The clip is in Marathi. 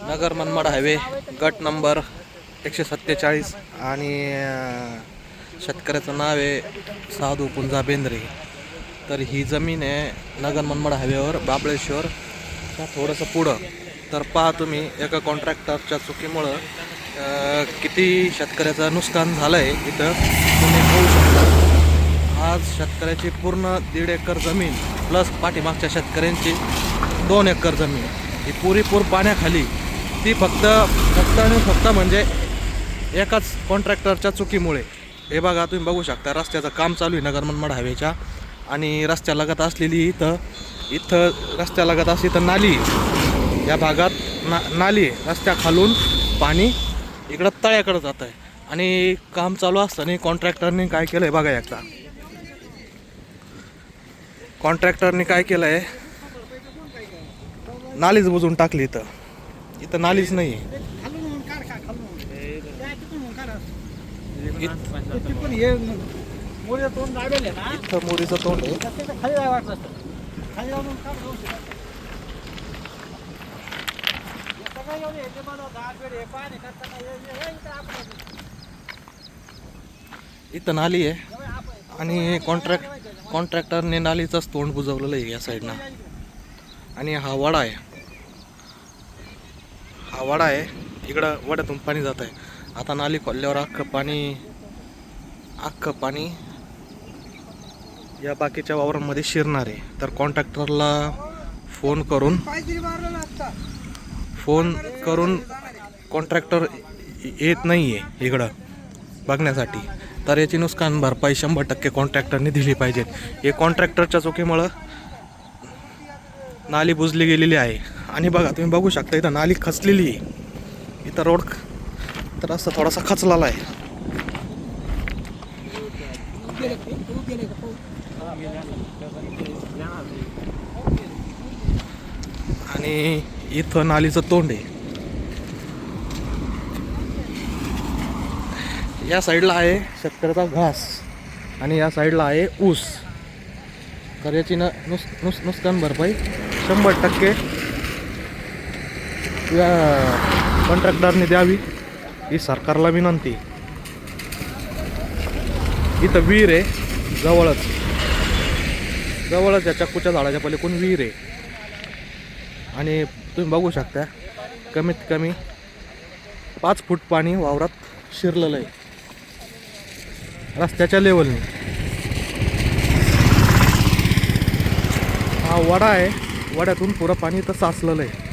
नगर मनमाड हायवे गट नंबर 147 आणि शेतकऱ्याचं नाव आहे साधू पुंजा बेंद्रे। तर ही जमीन आहे नगर मनमाड हायवेवर बाबळेश्वर थोडंसं पुढं। तर पहा तुम्ही एका कॉन्ट्रॅक्टरच्या चुकीमुळं किती शेतकऱ्याचं नुकसान झालं आहे इथं तुम्ही पाहू शकता। आज शेतकऱ्याची पूर्ण 1.5 एकर जमीन प्लस पाठीमागच्या शेतकऱ्यांची 2 एकर जमीन ही पुरेपूर पाण्याखाली। ती फक्त म्हणजे एकाच कॉन्ट्रॅक्टरच्या चुकीमुळे। हे बघा तुम्ही बघू शकता रस्त्याचं काम चालू आहे नगर मनमाड हायवेच्या आणि रस्त्यालगत असलेली इथं रस्त्यालगत असली तर नाली या भागात नाली रस्त्या खालून पाणी इकडं तळ्याकडे जात आहे आणि काम चालू असताना कॉन्ट्रॅक्टरने काय केलं आहे बघा एकदा। कॉन्ट्रॅक्टरने काय केलं आहे नालीच बुजवून टाकली। इथं नालीच नाही आहे। इथं मोरीचं तोंड आहे। इथं नाली आहे आणि कॉन्ट्रॅक्टरने नालीचंच तोंड बुजवलेलं आहे या साईडनं। आणि हा वडा आहे इकडं वड्यातून पाणी जात आहे। आता नाली खोलल्यावर अख्खं पाणी या बाकीच्या वावरांमध्ये शिरणार आहे। तर कॉन्ट्रॅक्टरला फोन करून कॉन्ट्रॅक्टर येत नाही आहे इकडं बघण्यासाठी। तर याची नुकसान भरपाई 100% कॉन्ट्रॅक्टरने दिली पाहिजे। हे कॉन्ट्रॅक्टरच्या चुकीमुळं नाली बुजली गेलेली आहे। आणि बघा तुम्ही बघू शकता इथं नाली खचलेली आहे। इथं रोड तर असं थोडासा खचलेला आहे आणि इथं नालीचं तोंड आहे। या साईडला आहे शेतकऱ्याचा घास आणि या साईडला आहे ऊस। तर याची नुकसान भरपाई 100% या कॉन्ट्रॅक्टरने द्यावी ही सरकारला विनंती। इथं विहीर आहे जवळच या चक्कूच्या झाडाच्या पलीकडून विहीर आहे आणि तुम्ही बघू शकता कमीत कमी 5 फूट पाणी वावरात शिरलेलं आहे रस्त्याच्या लेवलने। हा वडा आहे वड्यातून पुरं पाणी तर साचलेलं आहे।